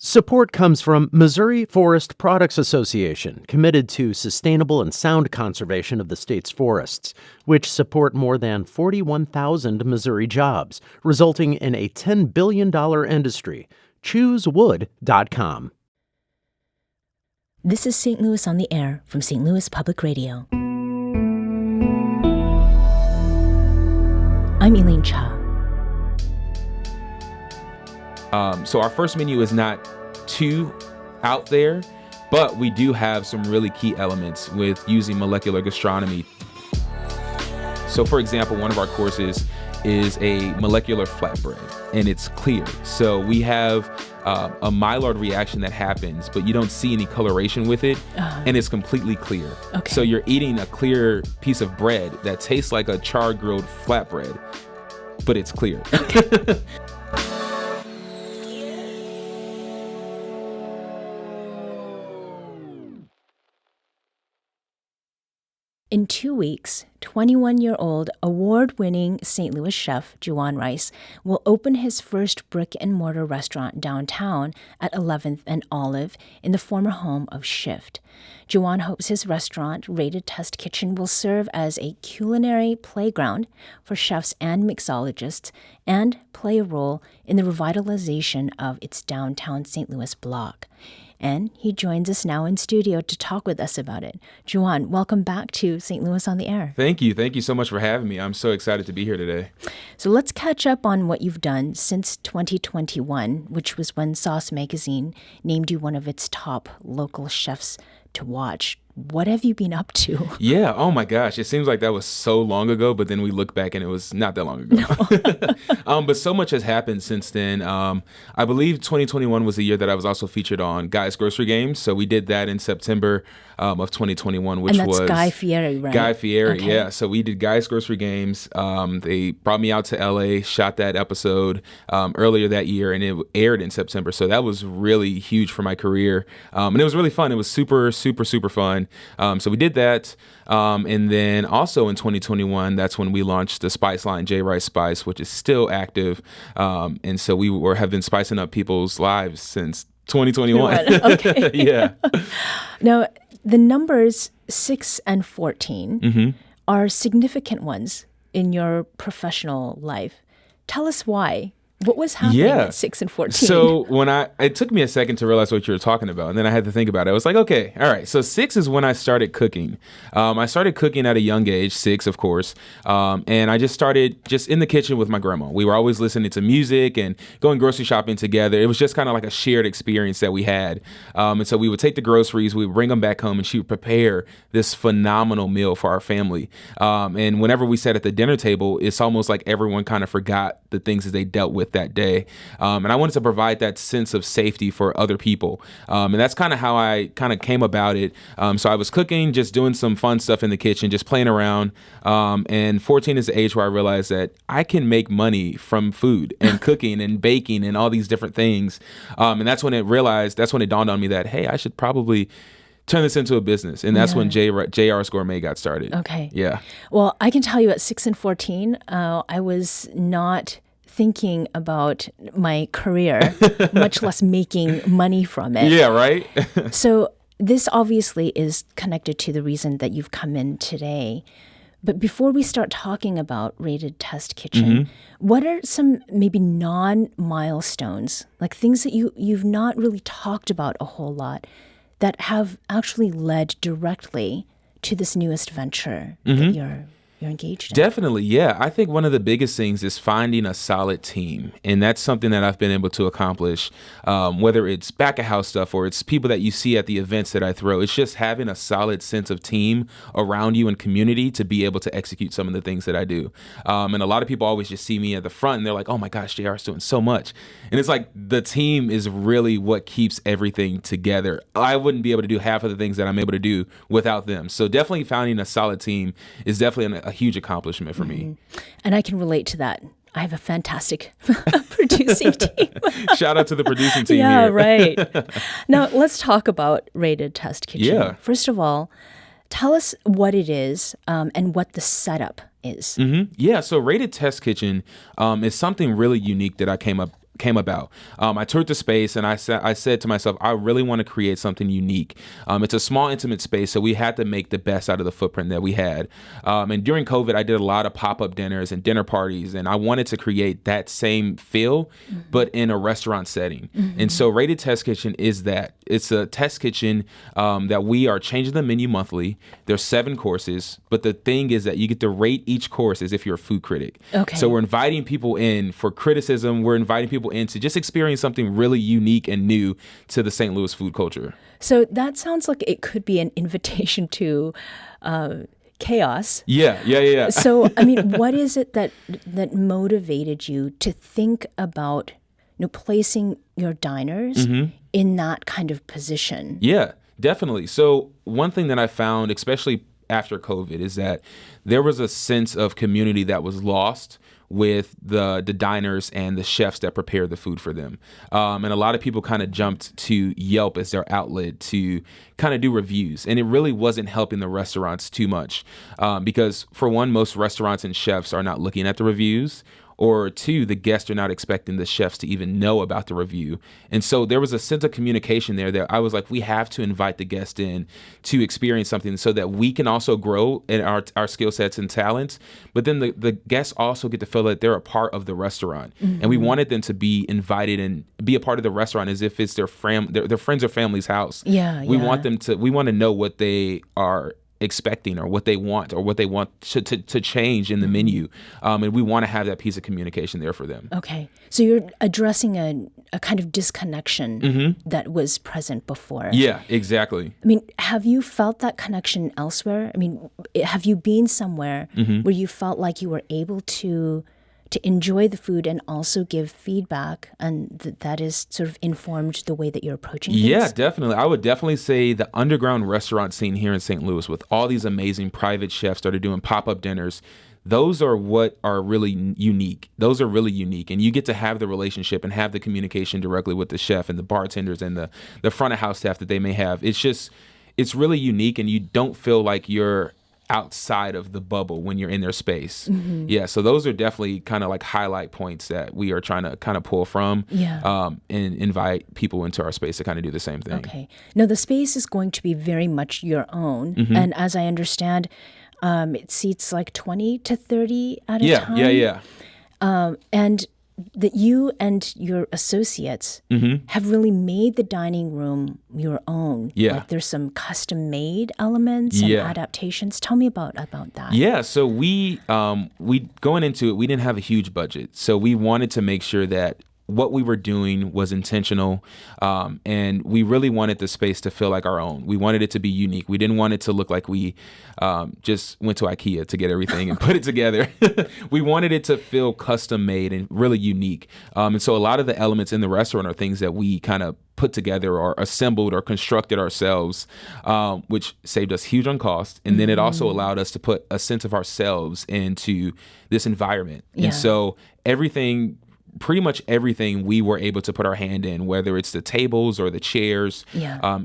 Support comes from Missouri Forest Products Association, committed to sustainable and sound conservation of the state's forests, which support more than 41,000 Missouri jobs, resulting in a $10 billion industry. ChooseWood.com. This is St. Louis on the Air from St. Louis Public Radio. I'm Elaine Cha. So our first menu is not too out there, but we do have some really key elements with using molecular gastronomy. So for example, one of our courses is a molecular flatbread, and it's clear. So we have a Maillard reaction that happens, but you don't see any coloration with it, and it's completely clear. Okay. So you're eating a clear piece of bread that tastes like a char-grilled flatbread, but it's clear. Okay. In 2 weeks, 21-year-old award-winning St. Louis chef Juwan Rice will open his first brick-and-mortar restaurant downtown at 11th and Olive in the former home of Shift. Juwan hopes his restaurant, Rated Test Kitchen, will serve as a culinary playground for chefs and mixologists and play a role in the revitalization of its downtown St. Louis block. And he joins us now in studio to talk with us about it. Juwan, welcome back to St. Louis on the Air. Thank you. Thank you so much for having me. I'm so excited to be here today. So let's catch up on what you've done since 2021, which was when Sauce Magazine named you one of its top local chefs to watch. What have you been up to? Yeah. Oh my gosh. It seems like that was so long ago, but then we look back and it was not that long ago. No. But so much has happened since then. I believe 2021 was the year that I was also featured on Guy's Grocery Games. So we did that in September of 2021, which was Guy Fieri, right? Guy Fieri, okay. Yeah. So we did Guy's Grocery Games. They brought me out to LA, shot that episode earlier that year, and it aired in September. So that was really huge for my career. And it was really fun. It was super, super, super fun. So we did that. And then also in 2021, that's when we launched the spice line, J. Rice Spice, which is still active. And so we have been spicing up people's lives since 2021. Okay. Yeah. Now, the numbers 6 and 14 are significant ones in your professional life. Tell us why. What was happening at 6 and 14? So it took me a second to realize what you were talking about, and then I had to think about it. I was like, okay, all right. So 6 is when I started cooking. I started cooking at a young age, 6, of course, and I just started just in the kitchen with my grandma. We were always listening to music and going grocery shopping together. It was just kind of like a shared experience that we had. And so we would take the groceries, we would bring them back home, and she would prepare this phenomenal meal for our family. And whenever we sat at the dinner table, it's almost like everyone kind of forgot the things that they dealt with that day. And I wanted to provide that sense of safety for other people. And that's kind of how I kind of came about it. So I was cooking, just doing some fun stuff in the kitchen, just playing around. And 14 is the age where I realized that I can make money from food and cooking and baking and all these different things. And that's when it dawned on me that, hey, I should probably turn this into a business. And that's when JR's Gourmet got started. Okay. Yeah. Well, I can tell you at 6 and 14, I was not thinking about my career, much less making money from it. Yeah, right? So this obviously is connected to the reason that you've come in today. But before we start talking about Rated Test Kitchen, what are some maybe non-milestones, like things that you've not really talked about a whole lot, that have actually led directly to this newest venture that you're engaged in? Definitely, yeah. I think one of the biggest things is finding a solid team. And that's something that I've been able to accomplish, whether it's back-of-house stuff or it's people that you see at the events that I throw. It's just having a solid sense of team around you and community to be able to execute some of the things that I do. And a lot of people always just see me at the front and they're like, oh my gosh, JR's doing so much. And it's like the team is really what keeps everything together. I wouldn't be able to do half of the things that I'm able to do without them. So definitely finding a solid team is definitely a huge accomplishment for me. And I can relate to that. I have a fantastic producing team. Shout out to the producing team yeah, here. right. Now, let's talk about Rated Test Kitchen. Yeah. First of all, tell us what it is and what the setup is. Yeah, so Rated Test Kitchen is something really unique that I came came about. I toured the space and I said to myself, I really want to create something unique. It's a small, intimate space, so we had to make the best out of the footprint that we had. And during COVID, I did a lot of pop-up dinners and dinner parties, and I wanted to create that same feel, but in a restaurant setting. And so Rated Test Kitchen is that. It's a test kitchen that we are changing the menu monthly. There's 7 courses, but the thing is that you get to rate each course as if you're a food critic. Okay. So we're inviting people in for criticism. We're inviting people in to just experience something really unique and new to the St. Louis food culture. So that sounds like it could be an invitation to chaos. Yeah. So, I mean, what is it that motivated you to think about, placing your diners in that kind of position? Yeah, definitely. So one thing that I found, especially after COVID, is that there was a sense of community that was lost with the diners and the chefs that prepared the food for them. And a lot of people kind of jumped to Yelp as their outlet to kind of do reviews. And it really wasn't helping the restaurants too much because, for one, most restaurants and chefs are not looking at the reviews. Or 2, the guests are not expecting the chefs to even know about the review. And so there was a sense of communication there that I was like, we have to invite the guest in to experience something so that we can also grow in our skill sets and talents. But then the guests also get to feel that they're a part of the restaurant. And we wanted them to be invited and be a part of the restaurant as if it's their friends or family's house. We want to know what they are expecting or what they want to change in the menu. And we want to have that piece of communication there for them. Okay. So you're addressing a kind of disconnection that was present before. Yeah, exactly. I mean, have you felt that connection elsewhere? I mean, have you been somewhere where you felt like you were able to enjoy the food and also give feedback, and that is sort of informed the way that you're approaching things? Yeah, definitely. I would definitely say the underground restaurant scene here in St. Louis with all these amazing private chefs that are doing pop-up dinners, those are what are really unique. Those are really unique. And you get to have the relationship and have the communication directly with the chef and the bartenders and the front of house staff that they may have. It's really unique, and you don't feel like you're outside of the bubble when you're in their space. Yeah, so those are definitely kind of like highlight points that we are trying to kind of pull from and invite people into our space to kind of do the same thing. Okay. Now, the space is going to be very much your own. And as I understand, it seats like 20 to 30 at a time. Yeah. And that you and your associates have really made the dining room your own. Yeah. Like there's some custom-made elements and adaptations. Tell me about that. Yeah, so we going into it, we didn't have a huge budget. So we wanted to make sure that what we were doing was intentional, and we really wanted the space to feel like our own. We wanted it to be unique. We didn't want it to look like we just went to IKEA to get everything and put it together. We wanted it to feel custom made and really unique. And so a lot of the elements in the restaurant are things that we kind of put together or assembled or constructed ourselves, which saved us huge on cost. And then it also allowed us to put a sense of ourselves into this environment. And so pretty much everything we were able to put our hand in, whether it's the tables or the chairs,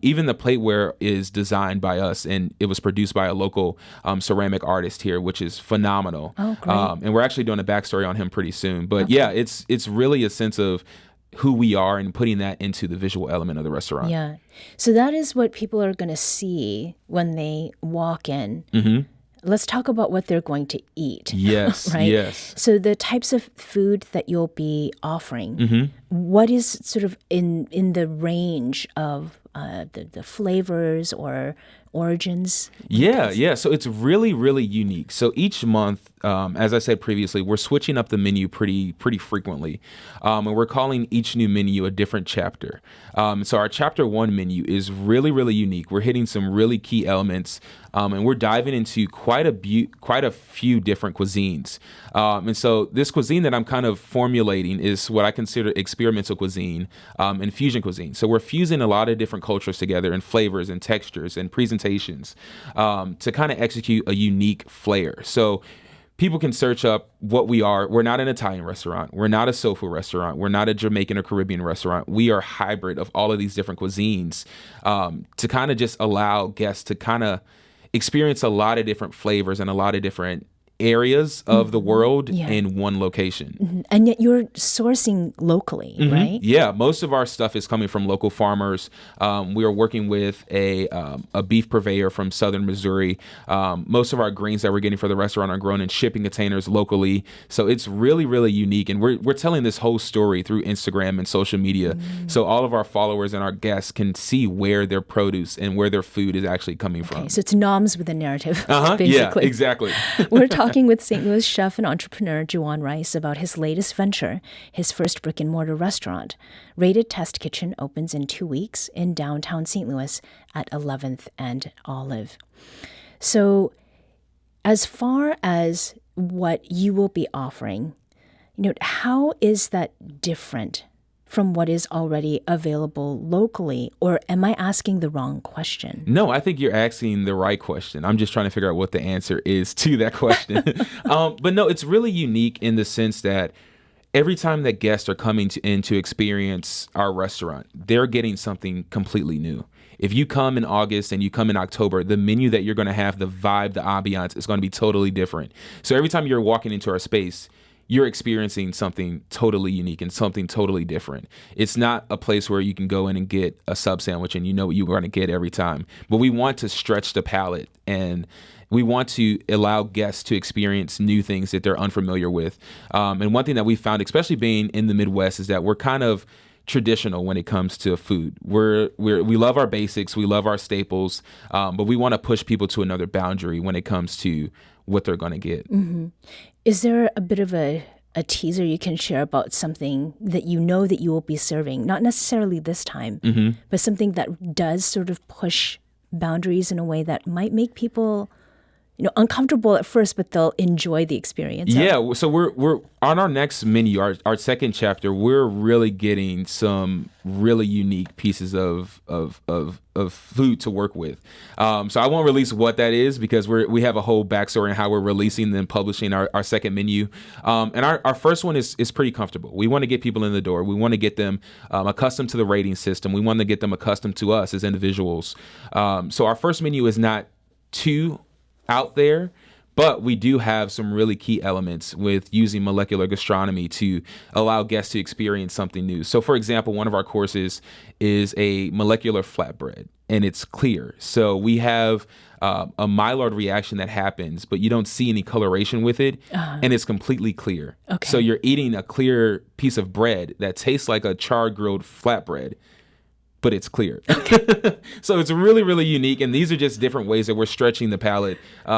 even the plateware is designed by us, and it was produced by a local ceramic artist here, which is phenomenal. Oh, great. And we're actually doing a backstory on him pretty soon. But it's really a sense of who we are and putting that into the visual element of the restaurant. Yeah. So that is what people are going to see when they walk in. Let's talk about what they're going to eat. Yes, right? yes. So the types of food that you'll be offering, what is sort of in the range of the flavors or origins? Yeah. So it's really, really unique. So each month, as I said previously, we're switching up the menu pretty frequently. And we're calling each new menu a different chapter. So our chapter 1 menu is really, really unique. We're hitting some really key elements, and we're diving into quite a few different cuisines. And so this cuisine that I'm kind of formulating is what I consider experimental cuisine and fusion cuisine. So we're fusing a lot of different cultures together in flavors and textures and presentations to kind of execute a unique flair. So people can search up what we are. We're not an Italian restaurant. We're not a soul food restaurant. We're not a Jamaican or Caribbean restaurant. We are a hybrid of all of these different cuisines to kind of just allow guests to kind of experience a lot of different flavors and a lot of different areas of the world Yeah. in one location. And yet you're sourcing locally, right? Yeah, most of our stuff is coming from local farmers. We are working with a beef purveyor from southern Missouri. Most of our greens that we're getting for the restaurant are grown in shipping containers locally. So it's really, really unique. And we're telling this whole story through Instagram and social media. So all of our followers and our guests can see where their produce and where their food is actually coming from. So it's noms with a narrative, Yeah, basically. exactly. We're talking with St. Louis chef and entrepreneur Juwan Rice about his latest venture, his first brick-and-mortar restaurant. Rated Test Kitchen opens in 2 weeks in downtown St. Louis at 11th and Olive. So as far as what you will be offering, how is that different from what is already available locally? Or am I asking the wrong question? No, I think you're asking the right question. I'm just trying to figure out what the answer is to that question. But no, it's really unique in the sense that every time that guests are coming in to experience our restaurant, they're getting something completely new. If you come in August and you come in October, the menu that you're going to have, the vibe, the ambiance is going to be totally different. So every time you're walking into our space, you're experiencing something totally unique and something totally different. It's not a place where you can go in and get a sub sandwich and you know what you're going to get every time. But we want to stretch the palate, and we want to allow guests to experience new things that they're unfamiliar with. And one thing that we found, especially being in the Midwest, is that we're kind of traditional when it comes to food. We love our basics, we love our staples, but we want to push people to another boundary when it comes to what they're going to get. Is there a bit of a teaser you can share about something that you know that you will be serving, not necessarily this time, but something that does sort of push boundaries in a way that might make people uncomfortable at first, but they'll enjoy the experience? Yeah, so we're on our next menu, our second chapter. We're really getting some really unique pieces of food to work with. So I won't release what that is because we have a whole backstory on how we're releasing and publishing our second menu. And our first one is pretty comfortable. We want to get people in the door. We want to get them accustomed to the rating system. We want to get them accustomed to us as individuals. So our first menu is not too out there, but we do have some really key elements with using molecular gastronomy to allow guests to experience something new. So for example, one of our courses is a molecular flatbread, and it's clear. So we have a Maillard reaction that happens, but you don't see any coloration with it, and it's completely clear. Okay. So you're eating a clear piece of bread that tastes like a char-grilled flatbread, but it's clear. So it's really, really unique. And these are just different ways that we're stretching the palate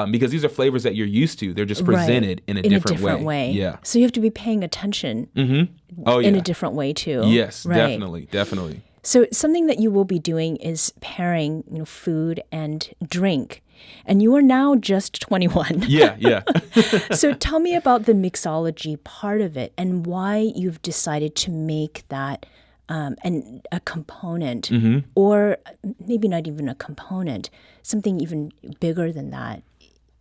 because these are flavors that you're used to. They're just presented in a different way. Yeah. So you have to be paying attention in a different way too. Yes, right? definitely. So something that you will be doing is pairing food and drink. And you are now just 21. Yeah. So tell me about the mixology part of it and why you've decided to make that and a component, or maybe not even a component, something even bigger than that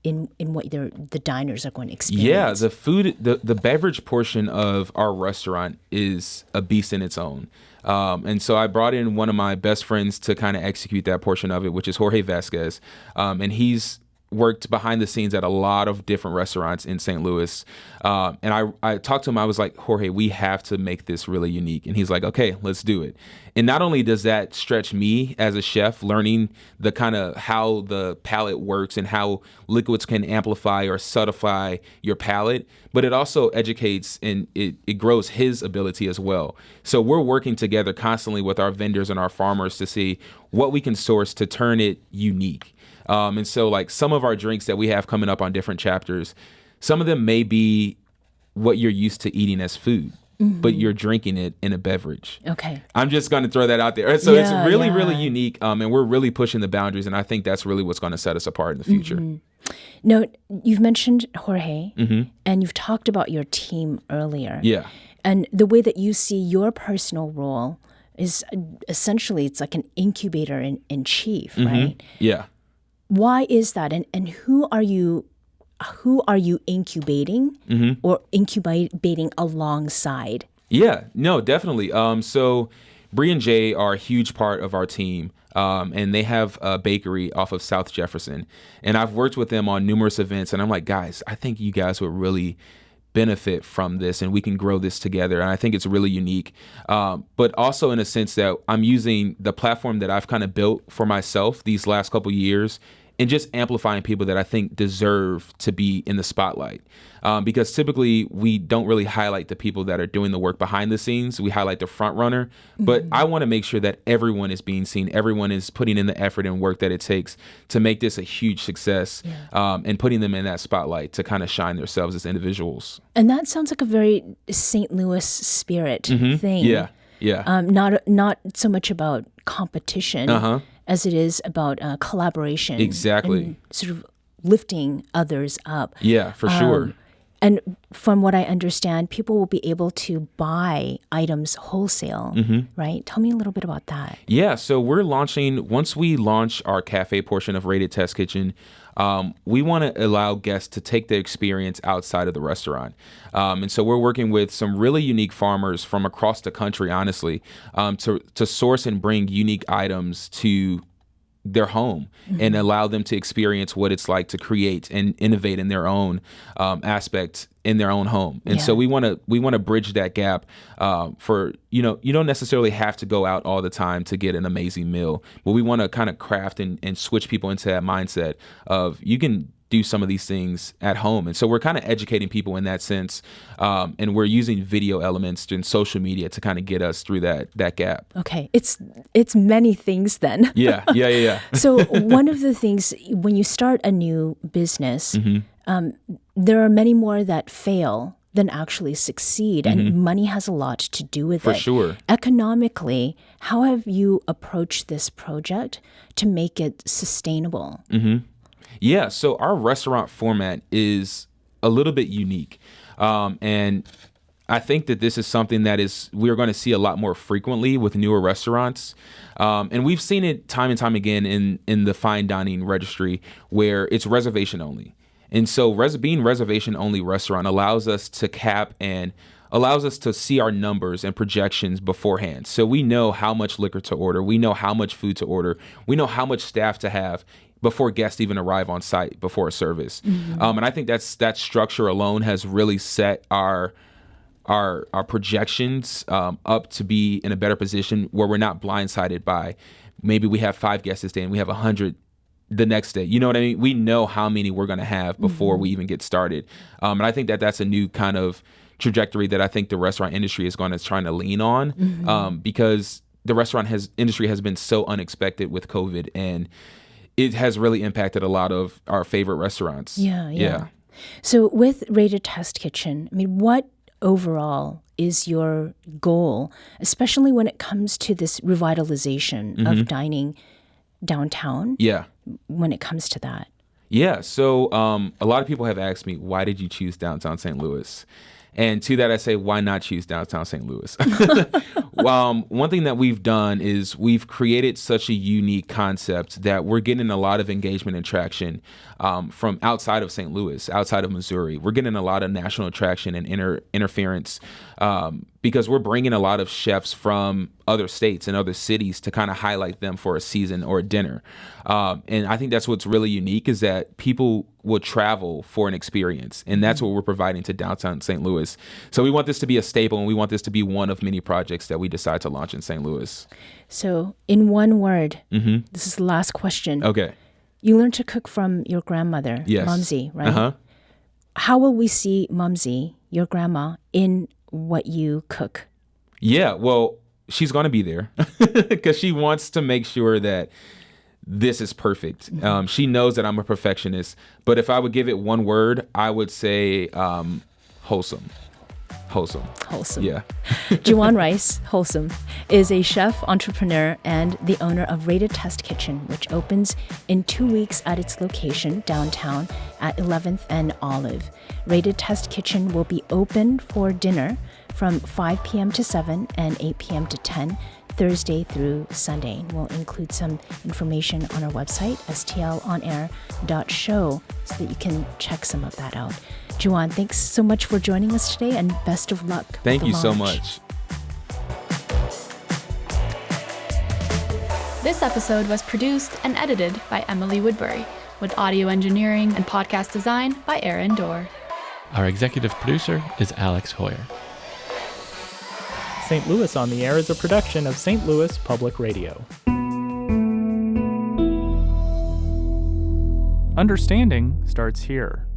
in what the diners are going to experience. Yeah, the food, the beverage portion of our restaurant is a beast in its own. And so I brought in one of my best friends to kind of execute that portion of it, which is Jorge Vasquez. And he's worked behind the scenes at a lot of different restaurants in St. Louis. And I talked to him. I was like, Jorge, we have to make this really unique. And he's like, okay, let's do it. And not only does that stretch me as a chef, learning the kind of how the palate works and how liquids can amplify or subtlify your palate, but it also educates and it grows his ability as well. So we're working together constantly with our vendors and our farmers to see what we can source to turn it unique. And so like some of our drinks that we have coming up on different chapters, some of them may be what you're used to eating as food, but you're drinking it in a beverage. Okay. I'm just going to throw that out there. So it's really, really unique. And we're really pushing the boundaries. And I think that's really what's going to set us apart in the future. Now, you've mentioned Jorge and you've talked about your team earlier. Yeah. And the way that you see your personal role is essentially it's like an incubator in chief, right? Yeah. Why is that? And who are you incubating or incubating alongside? Yeah, no, definitely. So Bree and Jay are a huge part of our team. And they have a bakery off of South Jefferson. And I've worked with them on numerous events. And I'm like, guys, I think you guys would really benefit from this and we can grow this together. And I think it's really unique. But also in a sense that I'm using the platform that I've kind of built for myself these last couple of years and just amplifying people that I think deserve to be in the spotlight. Because typically we don't really highlight the people that are doing the work behind the scenes. We highlight the front runner, but I want to make sure that everyone is being seen. Everyone is putting in the effort and work that it takes to make this a huge success, and putting them in that spotlight to kind of shine themselves as individuals. And that sounds like a very St. Louis spirit thing. Yeah. Not so much about competition as it is about collaboration. Exactly. And sort of lifting others up. Yeah, for sure. And from what I understand, people will be able to buy items wholesale, right? Tell me a little bit about that. Yeah, so once we launch our cafe portion of Rated Test Kitchen, we want to allow guests to take the experience outside of the restaurant. And so we're working with some really unique farmers from across the country, honestly, to source and bring unique items to their home and allow them to experience what it's like to create and innovate in their own aspect in their own home. And so we want to bridge that gap for, you don't necessarily have to go out all the time to get an amazing meal, but we want to kind of craft and switch people into that mindset of you can do some of these things at home. And so we're kind of educating people in that sense. And we're using video elements and social media to kind of get us through that gap. Okay. It's many things then. Yeah. So one of the things when you start a new business, there are many more that fail than actually succeed. And money has a lot to do with it. For sure. Economically, how have you approached this project to make it sustainable? Yeah, so our restaurant format is a little bit unique. And I think that this is something that we're going to see a lot more frequently with newer restaurants. And we've seen it time and time again in the fine dining registry where it's reservation only. And so being reservation only restaurant allows us to cap and allows us to see our numbers and projections beforehand. So we know how much liquor to order. We know how much food to order. We know how much staff to have before guests even arrive on site before a service. And I think that structure alone has really set our projections up to be in a better position where we're not blindsided by maybe we have 5 guests this day and we have 100 the next day. You know what I mean? We know how many we're going to have before we even get started. And I think that's a new kind of trajectory that I think the restaurant industry is going to try to lean on because the restaurant industry has been so unexpected with COVID, and it has really impacted a lot of our favorite restaurants. Yeah. So with Rated Test Kitchen, I mean, what overall is your goal, especially when it comes to this revitalization of dining downtown? Yeah. When it comes to that. Yeah. So a lot of people have asked me, why did you choose downtown St. Louis? And to that, I say, why not choose downtown St. Louis? One thing that we've done is we've created such a unique concept that we're getting a lot of engagement and traction from outside of St. Louis, outside of Missouri. We're getting a lot of national traction and interference because we're bringing a lot of chefs from other states and other cities to kind of highlight them for a season or a dinner. And I think that's what's really unique is that people will travel for an experience. And that's what we're providing to downtown St. Louis. So we want this to be a staple, and we want this to be one of many projects that we decide to launch in St. Louis. So in one word, this is the last question. Okay. You learned to cook from your grandmother, Yes. Mumsy, right? How will we see Mumsy, your grandma, in what you cook? Yeah, well, she's going to be there because she wants to make sure that this is perfect. She knows that I'm a perfectionist, but if I would give it one word, I would say wholesome. Wholesome. Yeah. Juwan Rice, Wholesome, is a chef, entrepreneur, and the owner of Rated Test Kitchen, which opens in 2 weeks at its location downtown at 11th and Olive. Rated Test Kitchen will be open for dinner from 5 p.m. to 7 and 8 p.m. to 10, Thursday through Sunday. We'll include some information on our website, stlonair.show, so that you can check some of that out. Juwan, thanks so much for joining us today, and best of luck. Thank with you the so launch. much. This episode was produced and edited by Emily Woodbury, with audio engineering and podcast design by Aaron Dorr. Our executive producer is Alex Hoyer. St. Louis on the Air is a production of St. Louis Public Radio. Understanding starts here.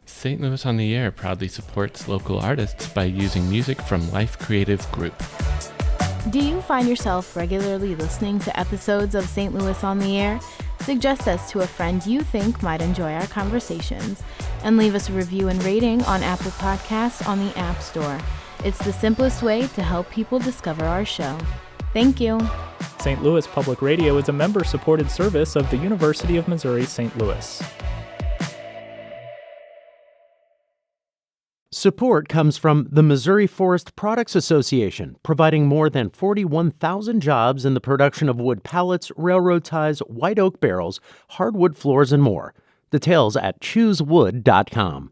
St. Louis on the Air proudly supports local artists by using music from Life Creative Group. Do you find yourself regularly listening to episodes of St. Louis on the Air? Suggest us to a friend you think might enjoy our conversations, and leave us a review and rating on Apple Podcasts on the App Store. It's the simplest way to help people discover our show. Thank you. St. Louis Public Radio is a member-supported service of the University of Missouri St. Louis. Support comes from the Missouri Forest Products Association, providing more than 41,000 jobs in the production of wood pallets, railroad ties, white oak barrels, hardwood floors, and more. Details at choosewood.com.